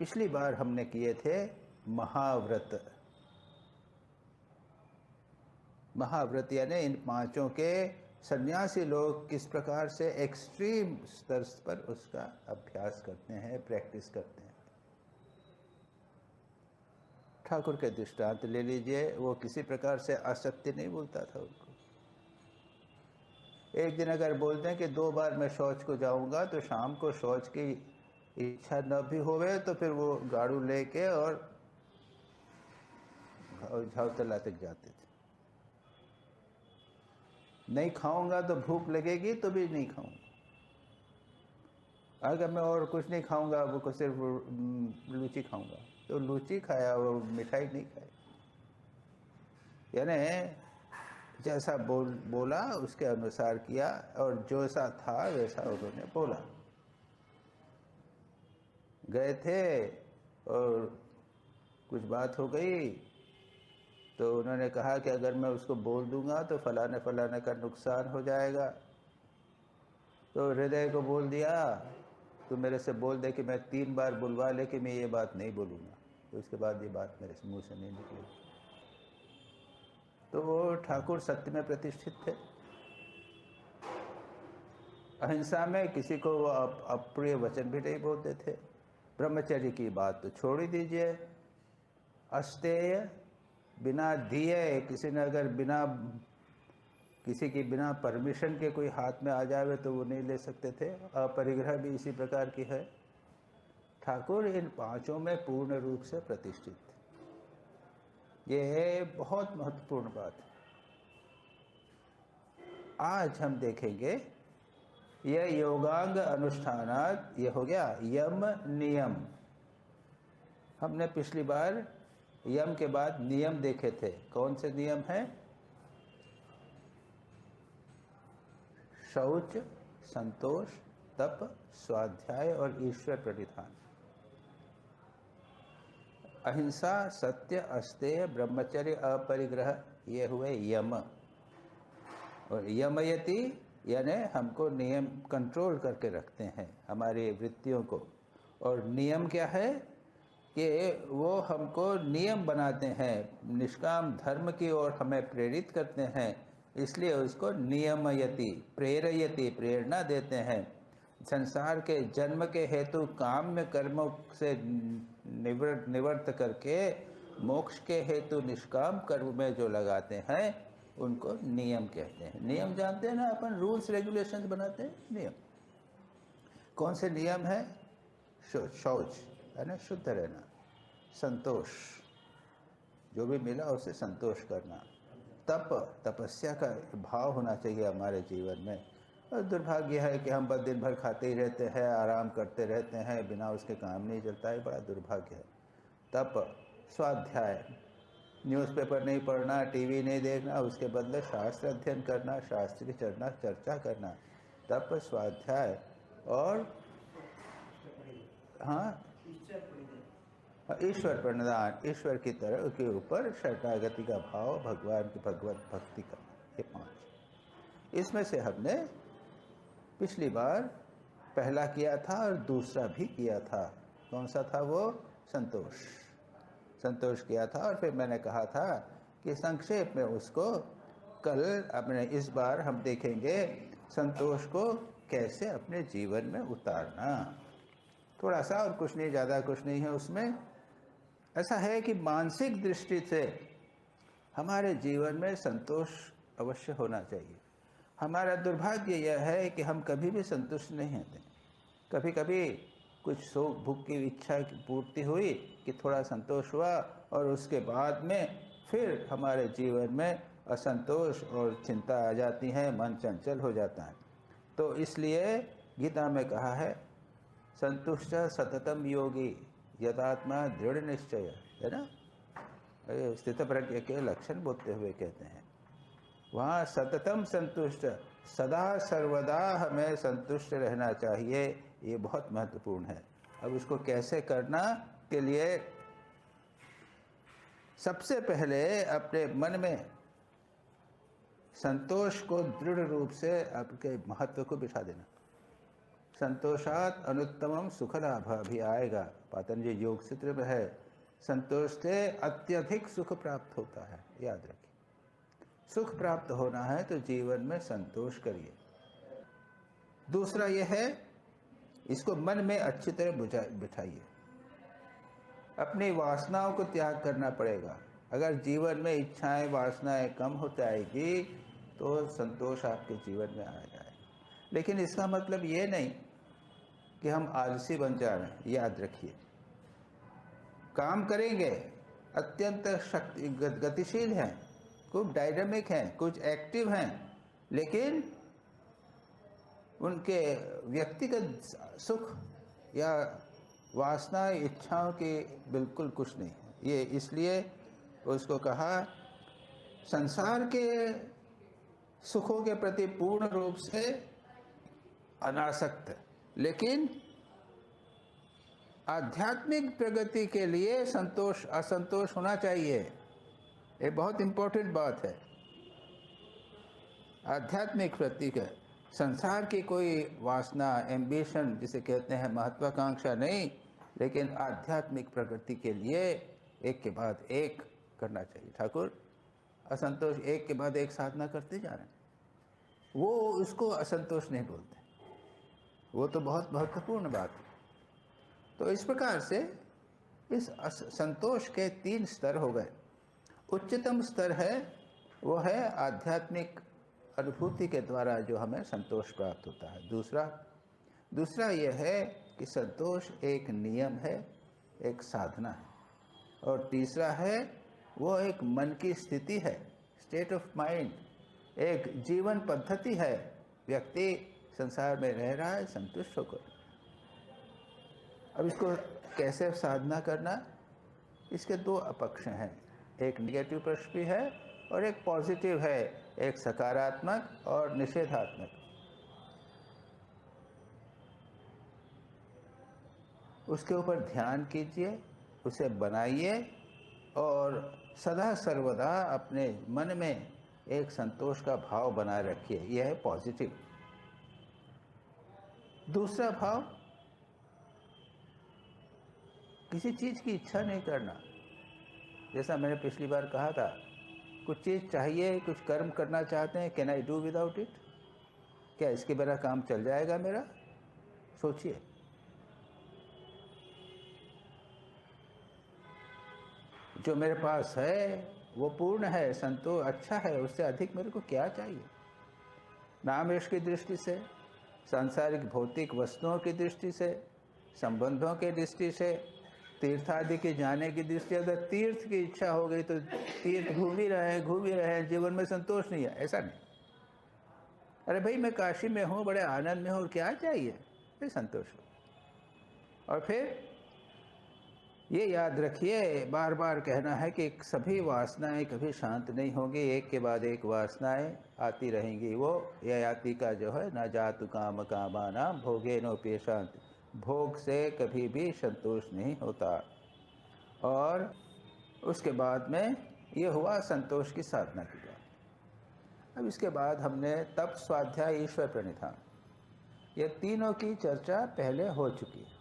पिछली बार हमने किए थे महाव्रत। महाव्रत यानी इन पांचों के सन्यासी लोग किस प्रकार से एक्सट्रीम स्तर पर उसका अभ्यास करते हैं, प्रैक्टिस करते हैं। ठाकुर के दृष्टांत ले लीजिए, वो किसी प्रकार से असत्य नहीं बोलता था उनको। एक दिन अगर बोलते हैं कि 2 बार मैं शौच को जाऊंगा, तो शाम को शौच की इच्छा न भी होवे तो फिर वो गाड़ू लेके और झावतला तक जाते थे। नहीं खाऊंगा तो भूख लगेगी तो भी नहीं खाऊंगा, अगर मैं और कुछ नहीं खाऊंगा, वो को सिर्फ लूची खाऊंगा, तो लूची खाया और मिठाई नहीं खाई। यानी जैसा बोला उसके अनुसार किया, और जैसा था वैसा उन्होंने बोला। गए थे और कुछ बात हो गई, तो उन्होंने कहा कि अगर मैं उसको बोल दूंगा तो फलाने फलाने का नुकसान हो जाएगा। तो हृदय को बोल दिया, तो मेरे से बोल दे कि मैं 3 बार बुलवा ले कि मैं ये बात नहीं बोलूँगा, तो उसके बाद ये बात मेरे मुंह से नहीं निकली। तो वो ठाकुर सत्य में प्रतिष्ठित थे। अहिंसा में किसी को वो अप्रिय वचन भी नहीं बोलते थे। ब्रह्मचर्य की बात तो छोड़ ही दीजिए। अस्तेय, बिना दिए किसी ने अगर किसी की बिना परमिशन के कोई हाथ में आ जावे तो वो नहीं ले सकते थे। अपरिग्रह भी इसी प्रकार की है। ठाकुर इन पांचों में पूर्ण रूप से प्रतिष्ठित थे। ये बहुत महत्वपूर्ण बात है। आज हम देखेंगे यह योगांग अनुष्ठानात, ये हो गया यम नियम। हमने पिछली बार यम के बाद नियम देखे थे। कौन से नियम हैं? शौच, संतोष, तप, स्वाध्याय और ईश्वर प्रणिधान। अहिंसा, सत्य, अस्तेय, ब्रह्मचर्य, अपरिग्रह, ये हुए यम। और यमयति यानी हमको नियम कंट्रोल करके रखते हैं, हमारी वृत्तियों को। और नियम क्या है कि वो हमको नियम बनाते हैं, निष्काम धर्म की ओर हमें प्रेरित करते हैं, इसलिए उसको नियमयति, प्रेरयति, प्रेरणा देते हैं। संसार के जन्म के हेतु काम्य कर्मों से निवृत्त करके मोक्ष के हेतु निष्काम कर्म में जो लगाते हैं उनको नियम कहते हैं। नियम जानते हैं ना, अपन रूल्स रेगुलेशंस बनाते हैं। नियम कौन से नियम है? शौच है ना, शुद्ध रहना, संतोष, जो भी मिला उसे संतोष करना, तप, तपस्या का भाव होना चाहिए हमारे जीवन में। और दुर्भाग्य है कि हम बस दिन भर खाते ही रहते हैं, आराम करते रहते हैं, बिना उसके काम नहीं चलता है, बड़ा दुर्भाग्य है। तप, स्वाध्याय, न्यूज़पेपर नहीं पढ़ना, टीवी नहीं देखना, उसके बदले शास्त्र अध्ययन करना, शास्त्र की चर्चा करना, तप, स्वाध्याय और हाँ ईश्वर प्रणिधान, ईश्वर की तरह के ऊपर शरणागति का भाव, भगवान की भगवत भक्ति करना। ये 5। इसमें से हमने पिछली बार पहला किया था और दूसरा भी किया था। कौन सा था वो? संतोष। संतोष किया था। और फिर मैंने कहा था कि संक्षेप में उसको कल अपने इस बार हम देखेंगे संतोष को कैसे अपने जीवन में उतारना। थोड़ा सा, और कुछ नहीं, ज़्यादा कुछ नहीं है उसमें। ऐसा है कि मानसिक दृष्टि से हमारे जीवन में संतोष अवश्य होना चाहिए। हमारा दुर्भाग्य यह है कि हम कभी भी संतुष्ट नहीं होते। कभी कभी कुछ शौक भूख की इच्छा की पूर्ति हुई कि थोड़ा संतोष हुआ, और उसके बाद में फिर हमारे जीवन में असंतोष और चिंता आ जाती है, मन चंचल हो जाता है। तो इसलिए गीता में कहा है, संतुष्ट सततम योगी यदात्मा दृढ़ निश्चय, है ना, स्थित प्रज्ञ के लक्षण बोलते हुए कहते हैं। वहाँ सततम संतुष्ट, सदा सर्वदा हमें संतुष्ट रहना चाहिए। ये बहुत महत्वपूर्ण है। अब उसको कैसे करना के लिए सबसे पहले अपने मन में संतोष को दृढ़ रूप से आपके महत्व को बिठा देना। संतोषात अनुत्तमम सुख लाभ भी आएगा। पातंजलि योग सूत्र में है, संतोष से अत्यधिक सुख प्राप्त होता है। याद रखिए, सुख प्राप्त होना है तो जीवन में संतोष करिए। दूसरा यह है, इसको मन में अच्छी तरह बिठाइए। अपनी वासनाओं को त्याग करना पड़ेगा। अगर जीवन में इच्छाएं वासनाएं कम होती आएगी तो संतोष आपके जीवन में आ जाएगा। लेकिन इसका मतलब ये नहीं कि हम आलसी बन जा रहे हैं। याद रखिए, काम करेंगे, अत्यंत गतिशील हैं, कुछ डायनामिक हैं, कुछ एक्टिव हैं, लेकिन उनके व्यक्तिगत सुख या वासना इच्छाओं की बिल्कुल कुछ नहीं है। ये इसलिए उसको कहा संसार के सुखों के प्रति पूर्ण रूप से अनासक्त, लेकिन आध्यात्मिक प्रगति के लिए संतोष असंतोष होना चाहिए। ये बहुत इंपॉर्टेंट बात है। आध्यात्मिक प्रगति का संसार की कोई वासना, एम्बिशन जिसे कहते हैं, महत्वाकांक्षा नहीं, लेकिन आध्यात्मिक प्रगति के लिए एक के बाद एक करना चाहिए। ठाकुर असंतोष एक के बाद एक साधना करते जा रहे हैं, वो उसको असंतोष नहीं बोलते, वो तो बहुत महत्वपूर्ण बात है। तो इस प्रकार से इस संतोष के 3 स्तर हो गए। उच्चतम स्तर है वो है आध्यात्मिक अनुभूति के द्वारा जो हमें संतोष प्राप्त होता है। दूसरा यह है कि संतोष एक नियम है, एक साधना है। और तीसरा है वो एक मन की स्थिति है, स्टेट ऑफ माइंड, एक जीवन पद्धति है। व्यक्ति संसार में रह रहा है संतुष्ट होकर। अब इसको कैसे साधना करना, इसके 2 पक्ष हैं, एक निगेटिव पक्ष भी है और एक पॉजिटिव है, एक सकारात्मक और निषेधात्मक। उसके ऊपर ध्यान कीजिए, उसे बनाइए और सदा सर्वदा अपने मन में एक संतोष का भाव बनाए रखिए। यह है पॉजिटिव। दूसरा भाव, किसी चीज़ की इच्छा नहीं करना। जैसा मैंने पिछली बार कहा था, कुछ चीज़ चाहिए, कुछ कर्म करना चाहते हैं, can I do without it? क्या इसके बिना काम चल जाएगा मेरा? सोचिए। जो मेरे पास है वो पूर्ण है, संतोष अच्छा है, उससे अधिक मेरे को क्या चाहिए? नाम यश की दृष्टि से, सांसारिक भौतिक वस्तुओं की दृष्टि से, संबंधों के दृष्टि से, तीर्थ आदि के जाने की दृष्टि, अगर तीर्थ की इच्छा हो गई तो तीर्थ घूम ही रहे, जीवन में संतोष नहीं है, ऐसा नहीं। अरे भाई मैं काशी में हूँ, बड़े आनंद में हूँ, और क्या चाहिए? फिर संतोष हो। और फिर ये याद रखिए, बार बार कहना है कि सभी वासनाएं कभी शांत नहीं होंगी, एक के बाद एक वासनाएं आती रहेंगी। वो ययाति का जो है, न जातु काम कामानां भोगे नोपि शांति, भोग से कभी भी संतोष नहीं होता। और उसके बाद में ये हुआ संतोष की साधना की बात। अब इसके बाद हमने तप, स्वाध्याय, ईश्वर प्रणिधान, ये तीनों की चर्चा पहले हो चुकी है।